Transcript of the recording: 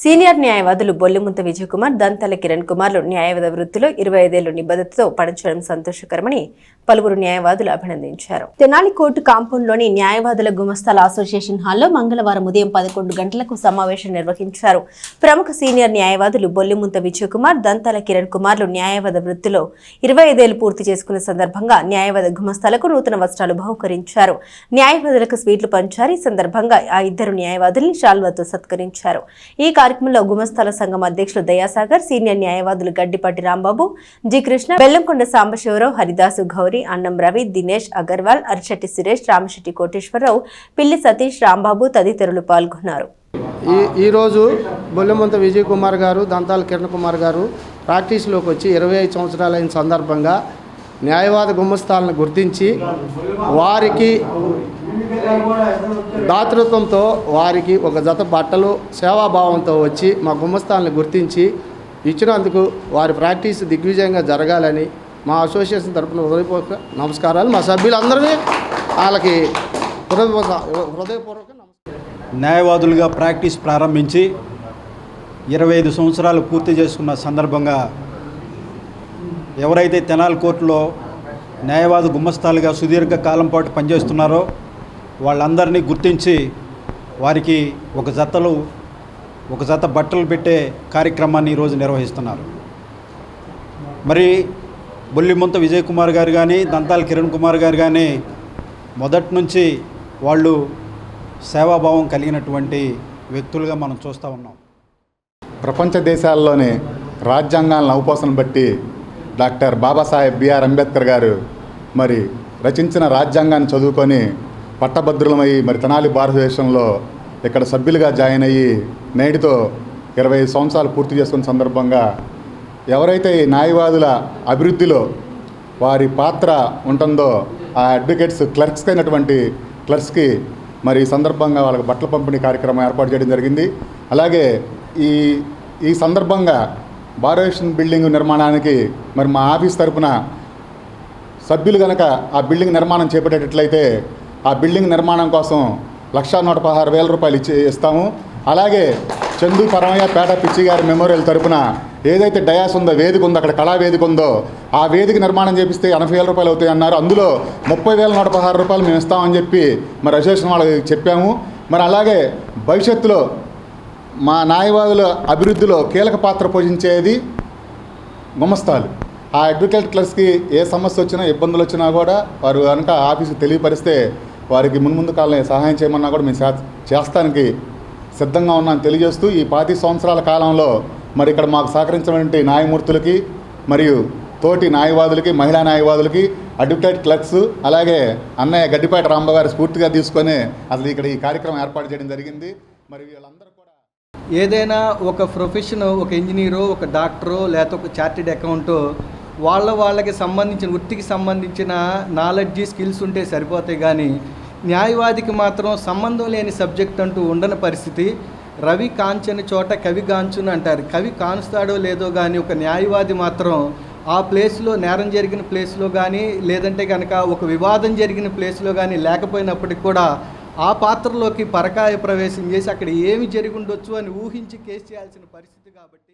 Senior న్యాయవాదులు బొల్లిముంత విజయ్ కుమార్, దంతాల కిరణ్ కుమార్లు న్యాయవాద వృత్తిలో 25 ఏళ్ల నిబద్ధతతో పనిచేయడం సంతోషకరమని పలువురు న్యాయవాదులు అభినందించారు. తెనాలి కోర్టు కాంపౌండ్లోని న్యాయవాదుల గుమస్తాల అసోసియేషన్ హాల్లో మంగళవారం ఉదయం 11 గంటలకు సమావేశం నిర్వహించారు. ప్రముఖ సీనియర్ న్యాయవాదులు బొల్లిముంత విజయ్ కుమార్, దంతాల కిరణ్ కుమార్లు న్యాయవాద వృత్తిలో 25 ఏళ్లు పూర్తి చేసుకున్న సందర్భంగా న్యాయవాద గుమస్తాలకు నూతన వస్త్రాలు బహుకరించారు. న్యాయవాదులకు స్వీట్లు పంచారు. ఈ సందర్భంగా ఆ ఇద్దరు న్యాయవాదుల్ని శాల్వాతో సత్కరించారు. ఈ కార్యక్రమంలో గుమస్తాల సంఘం అధ్యక్షులు దయాసాగర్, సీనియర్ న్యాయవాదులు గడ్డిపాటి రాంబాబు, జి కృష్ణ, బెల్లంకొండ సాంబశివరావు, హరిదాసు, గౌరీ, అన్నం రవి, దినేష్ అగర్వాల్, అరిశెట్టి సురేష్, రామశెట్టి కోటేశ్వరరావు, పిల్లి సతీష్, రాంబాబు తదితరులు పాల్గొన్నారు. ఈరోజు బొల్లిముంత విజయ్ కుమార్ గారు, దంతాల కిరణ్ కుమార్ గారు ప్రాక్టీస్లోకి వచ్చి 25 సంవత్సరాలైన సందర్భంగా న్యాయవాద గుమస్తాలను గుర్తించి వారికి దాతృత్వంతో వారికి ఒక జత బట్టలు సేవాభావంతో వచ్చి మా గుమస్తాలను గుర్తించి ఇచ్చినందుకు వారి ప్రాక్టీస్ దిగ్విజయంగా జరగాలని మా అసోసియేషన్ తరఫున హృదయపూర్వక నమస్కారాలు. మా సభ్యులందరినీ వాళ్ళకి హృదయపూర్వక న్యాయవాదులుగా ప్రాక్టీస్ ప్రారంభించి 25 సంవత్సరాలు పూర్తి చేసుకున్న సందర్భంగా ఎవరైతే తెనాలి కోర్టులో న్యాయవాద గుమస్తాలుగా సుదీర్ఘ కాలం పాటు పనిచేస్తున్నారో వాళ్ళందరినీ గుర్తించి వారికి ఒక జత బట్టలు పెట్టే కార్యక్రమాన్ని ఈరోజు నిర్వహిస్తున్నారు. మరి బొల్లిముంత విజయ్ కుమార్ గారు కానీ, దంతాల కిరణ్ కుమార్ గారు కానీ మొదటి నుంచి వాళ్ళు సేవాభావం కలిగినటువంటి వ్యక్తులుగా మనం చూస్తూ ఉన్నాం. ప్రపంచ దేశాల్లోని రాజ్యాంగాలను అవపోసన బట్టి డాక్టర్ బాబాసాహెబ్ బిఆర్ అంబేద్కర్ గారు మరి రచించిన రాజ్యాంగాన్ని చదువుకొని పట్టభద్రులమై మరి తెనాలి భారతదేశంలో ఇక్కడ సభ్యులుగా జాయిన్ అయ్యి నేటితో 25 సంవత్సరాలు పూర్తి చేసుకున్న సందర్భంగా ఎవరైతే ఈ న్యాయవాదుల అభివృద్ధిలో వారి పాత్ర ఉంటుందో ఆ అడ్వకేట్స్ క్లర్క్స్ అయినటువంటి క్లర్క్స్కి మరి ఈ సందర్భంగా వాళ్ళకి బట్టల పంపిణీ కార్యక్రమం ఏర్పాటు చేయడం జరిగింది. అలాగే ఈ సందర్భంగా భారతదేశం బిల్డింగ్ నిర్మాణానికి మరి మా ఆఫీస్ తరఫున సభ్యులు కనుక ఆ బిల్డింగ్ నిర్మాణం చేపట్టేటట్లయితే ఆ బిల్డింగ్ నిర్మాణం కోసం 1,116,000 రూపాయలు ఇస్తాము. అలాగే చందు పరమయ్య పేట పిచ్చి గారి మెమోరియల్ తరపున ఏదైతే డయాస్ ఉందో, వేదిక ఉందో, అక్కడ కళా వేదిక ఉందో ఆ వేదిక నిర్మాణం చేపిస్తే 80,000 రూపాయలు అవుతాయి అన్నారు. అందులో 30,116 రూపాయలు మేము ఇస్తామని చెప్పి మరి అసోసియేషన్ వాళ్ళకి చెప్పాము. మరి అలాగే భవిష్యత్తులో మా న్యాయవాదుల అభివృద్ధిలో కీలక పాత్ర పోషించేది గుమస్తాలు. ఆ అడ్వకేట్ క్లర్క్స్కి ఏ సమస్య వచ్చినా, ఇబ్బందులు వచ్చినా కూడా వారు కనుక ఆఫీస్కి తెలియపరిస్తే వారికి మున్ముందు కాలంలో సహాయం చేయమన్నా కూడా మేము చేస్తానికి సిద్ధంగా ఉన్నామని తెలియజేస్తూ ఈ 25 సంవత్సరాల కాలంలో మరి ఇక్కడ మాకు సహకరించినటువంటి న్యాయమూర్తులకి మరియు తోటి న్యాయవాదులకి, మహిళా న్యాయవాదులకి, అడ్వకేట్ క్లర్క్స్, అలాగే అన్నయ్య గడ్డిపాటి రాంబాబు గారు స్ఫూర్తిగా తీసుకొని అసలు ఇక్కడ ఈ కార్యక్రమం ఏర్పాటు చేయడం జరిగింది. మరి వీళ్ళందరూ కూడా ఏదైనా ఒక ప్రొఫెషన్, ఒక ఇంజనీరో, ఒక డాక్టరో, లేకపోతే ఒక చార్టెడ్ అకౌంటో వాళ్ళకి సంబంధించిన వృత్తికి సంబంధించిన నాలెడ్జి, స్కిల్స్ ఉంటే సరిపోతాయి. కానీ న్యాయవాదికి మాత్రం సంబంధం లేని సబ్జెక్ట్ అంటూ ఉండని పరిస్థితి. రవి కాంచని చోట కవి కాంచును అంటారు. కవి కానుస్తాడో లేదో కానీ ఒక న్యాయవాది మాత్రం ఆ ప్లేస్లో, నేరం జరిగిన ప్లేస్లో కానీ, లేదంటే కనుక ఒక వివాదం జరిగిన ప్లేస్లో కానీ లేకపోయినప్పటికి కూడా ఆ పాత్రలోకి పరకాయ ప్రవేశం చేసి అక్కడ ఏమి జరిగి ఉండొచ్చు అని ఊహించి కేసు చేయాల్సిన పరిస్థితి. కాబట్టి